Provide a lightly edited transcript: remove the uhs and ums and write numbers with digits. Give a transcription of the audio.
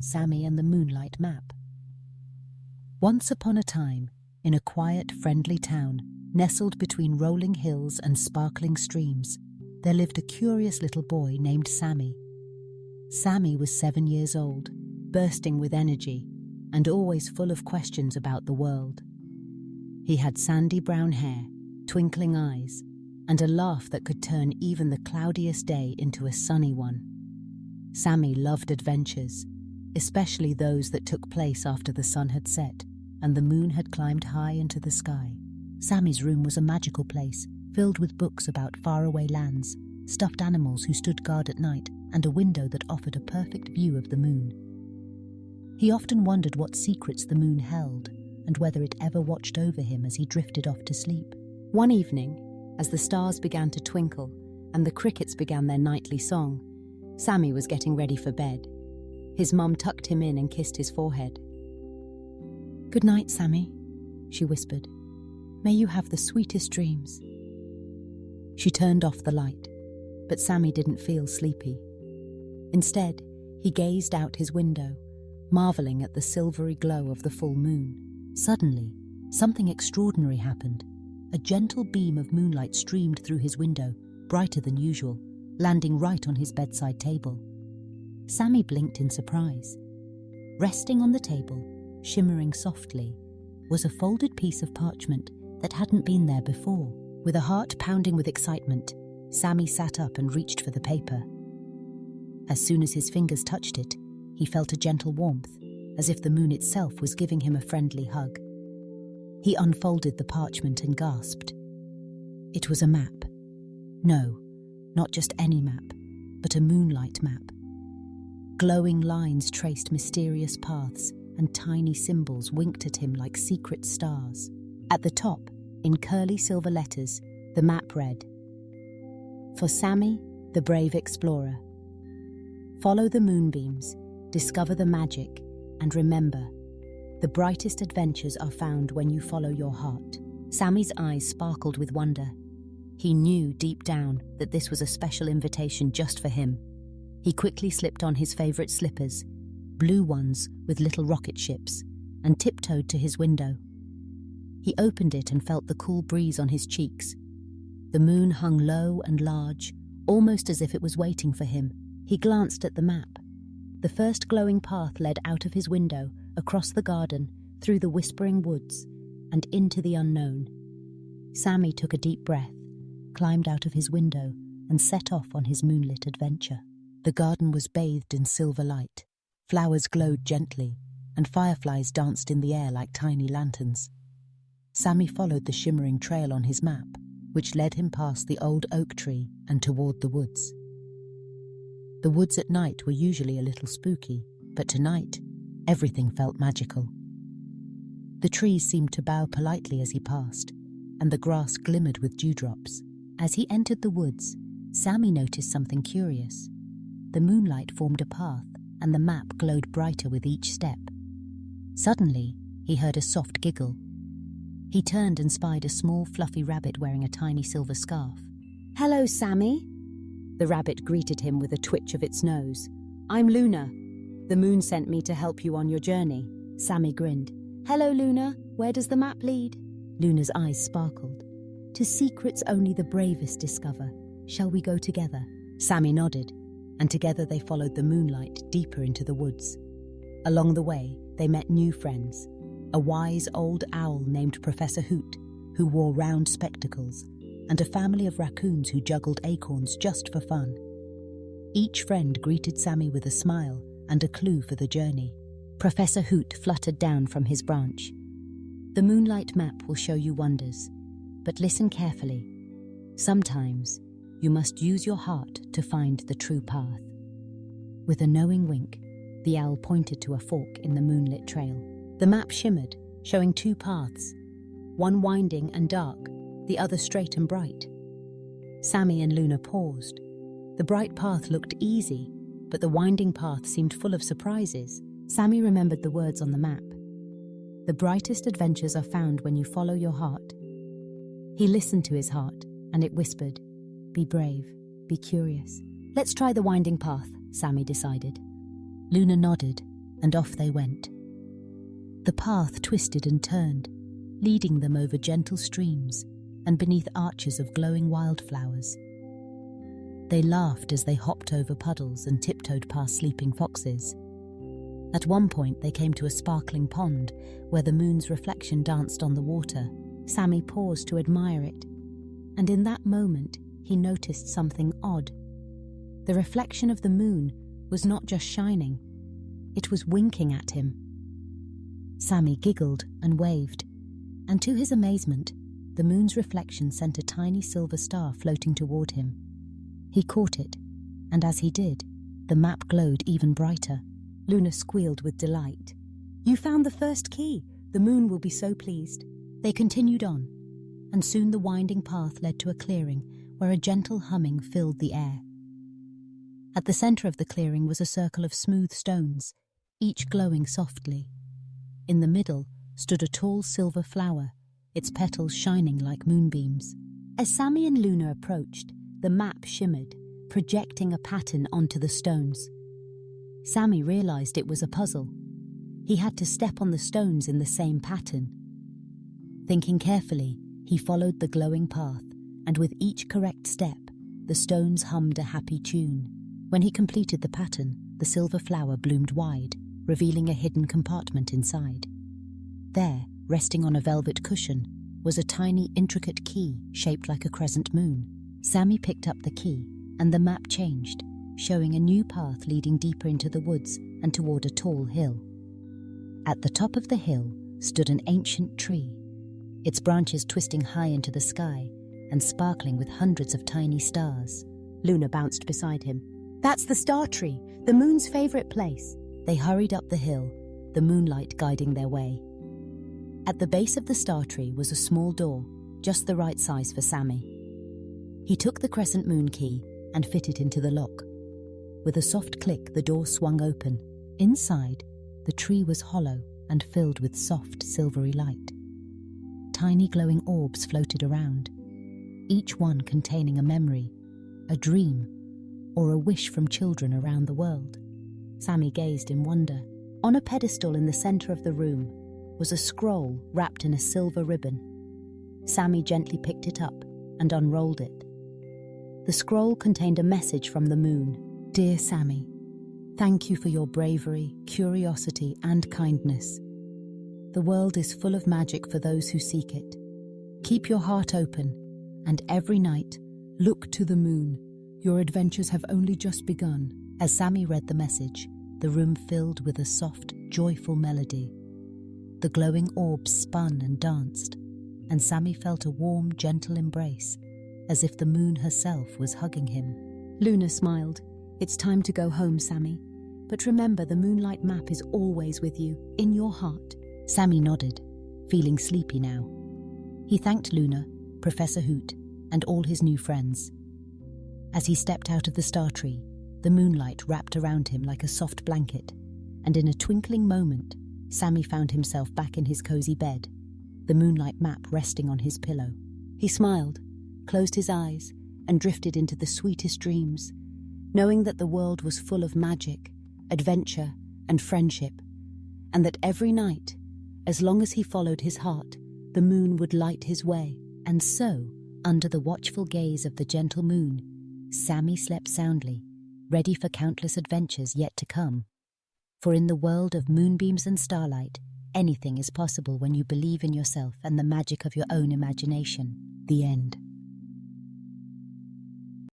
Sammy and the Moonlight Map. Once upon a time, in a quiet, friendly town, nestled between rolling hills and sparkling streams, there lived a curious little boy named Sammy. Sammy was 7 years old, bursting with energy, and always full of questions about the world. He had sandy brown hair, twinkling eyes, and a laugh that could turn even the cloudiest day into a sunny one. Sammy loved adventures, especially those that took place after the sun had set and the moon had climbed high into the sky. Sammy's room was a magical place, filled with books about faraway lands, stuffed animals who stood guard at night, and a window that offered a perfect view of the moon. He often wondered what secrets the moon held and whether it ever watched over him as he drifted off to sleep. One evening, as the stars began to twinkle and the crickets began their nightly song, Sammy was getting ready for bed. His mum tucked him in and kissed his forehead. "Good night, Sammy," she whispered. "May you have the sweetest dreams." She turned off the light, but Sammy didn't feel sleepy. Instead, he gazed out his window, marveling at the silvery glow of the full moon. Suddenly, something extraordinary happened. A gentle beam of moonlight streamed through his window, brighter than usual, landing right on his bedside table. Sammy blinked in surprise. Resting on the table, shimmering softly, was a folded piece of parchment that hadn't been there before. With a heart pounding with excitement, Sammy sat up and reached for the paper. As soon as his fingers touched it, he felt a gentle warmth, as if the moon itself was giving him a friendly hug. He unfolded the parchment and gasped. It was a map. No, not just any map, but a moonlight map. Glowing lines traced mysterious paths, and tiny symbols winked at him like secret stars. At the top, in curly silver letters, the map read, "For Sammy, the brave explorer. Follow the moonbeams, discover the magic, and remember, the brightest adventures are found when you follow your heart." Sammy's eyes sparkled with wonder. He knew deep down that this was a special invitation just for him. He quickly slipped on his favorite slippers, blue ones with little rocket ships, and tiptoed to his window. He opened it and felt the cool breeze on his cheeks. The moon hung low and large, almost as if it was waiting for him. He glanced at the map. The first glowing path led out of his window, across the garden, through the whispering woods, and into the unknown. Sammy took a deep breath, climbed out of his window, and set off on his moonlit adventure. The garden was bathed in silver light. Flowers glowed gently, and fireflies danced in the air like tiny lanterns. Sammy followed the shimmering trail on his map, which led him past the old oak tree and toward the woods. The woods at night were usually a little spooky, but tonight, everything felt magical. The trees seemed to bow politely as he passed, and the grass glimmered with dewdrops. As he entered the woods, Sammy noticed something curious. The moonlight formed a path, and the map glowed brighter with each step. Suddenly, he heard a soft giggle. He turned and spied a small, fluffy rabbit wearing a tiny silver scarf. "Hello, Sammy." The rabbit greeted him with a twitch of its nose. "I'm Luna. The moon sent me to help you on your journey." Sammy grinned. "Hello, Luna. Where does the map lead?" Luna's eyes sparkled. "To secrets only the bravest discover. Shall we go together?" Sammy nodded, and together they followed the moonlight deeper into the woods. Along the way, they met new friends. A wise old owl named Professor Hoot, who wore round spectacles, and a family of raccoons who juggled acorns just for fun. Each friend greeted Sammy with a smile and a clue for the journey. Professor Hoot fluttered down from his branch. "The moonlight map will show you wonders, but listen carefully. Sometimes you must use your heart to find the true path." With a knowing wink, the owl pointed to a fork in the moonlit trail. The map shimmered, showing two paths, one winding and dark, the other straight and bright. Sammy and Luna paused. The bright path looked easy, but the winding path seemed full of surprises. Sammy remembered the words on the map. "The brightest adventures are found when you follow your heart." He listened to his heart, and it whispered, "Be brave, be curious." "Let's try the winding path," Sammy decided. Luna nodded, and off they went. The path twisted and turned, leading them over gentle streams and beneath arches of glowing wildflowers. They laughed as they hopped over puddles and tiptoed past sleeping foxes. At one point they came to a sparkling pond where the moon's reflection danced on the water. Sammy paused to admire it, and in that moment he noticed something odd. The reflection of the moon was not just shining, it was winking at him. Sammy giggled and waved, and to his amazement, the moon's reflection sent a tiny silver star floating toward him. He caught it, and as he did, the map glowed even brighter. Luna squealed with delight. "You found the first key! The moon will be so pleased." They continued on, and soon the winding path led to a clearing where a gentle humming filled the air. At the center of the clearing was a circle of smooth stones, each glowing softly. In the middle stood a tall silver flower, its petals shining like moonbeams. As Sammy and Luna approached, the map shimmered, projecting a pattern onto the stones. Sammy realized it was a puzzle. He had to step on the stones in the same pattern. Thinking carefully, he followed the glowing path, and with each correct step, the stones hummed a happy tune. When he completed the pattern, the silver flower bloomed wide, revealing a hidden compartment inside. There, resting on a velvet cushion, was a tiny, intricate key shaped like a crescent moon. Sammy picked up the key, and the map changed, showing a new path leading deeper into the woods and toward a tall hill. At the top of the hill stood an ancient tree, its branches twisting high into the sky and sparkling with hundreds of tiny stars. Luna bounced beside him. "That's the star tree, the moon's favorite place." They hurried up the hill, the moonlight guiding their way. At the base of the star tree was a small door, just the right size for Sammy. He took the crescent moon key and fit it into the lock. With a soft click, the door swung open. Inside, the tree was hollow and filled with soft, silvery light. Tiny glowing orbs floated around, each one containing a memory, a dream, or a wish from children around the world. Sammy gazed in wonder. On a pedestal in the center of the room was a scroll wrapped in a silver ribbon. Sammy gently picked it up and unrolled it. The scroll contained a message from the moon. "Dear Sammy, thank you for your bravery, curiosity, and kindness. The world is full of magic for those who seek it. Keep your heart open, and every night, look to the moon. Your adventures have only just begun." As Sammy read the message, the room filled with a soft, joyful melody. The glowing orbs spun and danced, and Sammy felt a warm, gentle embrace, as if the moon herself was hugging him. Luna smiled. "It's time to go home, Sammy. But remember, the Moonlight Map is always with you, in your heart." Sammy nodded, feeling sleepy now. He thanked Luna, Professor Hoot, and all his new friends. As he stepped out of the star tree, the moonlight wrapped around him like a soft blanket, and in a twinkling moment, Sammy found himself back in his cozy bed, the Moonlight Map resting on his pillow. He smiled, closed his eyes, and drifted into the sweetest dreams, knowing that the world was full of magic, adventure, and friendship, and that every night, as long as he followed his heart, the moon would light his way. And so, under the watchful gaze of the gentle moon, Sammy slept soundly, ready for countless adventures yet to come. For in the world of moonbeams and starlight, anything is possible when you believe in yourself and the magic of your own imagination. The end.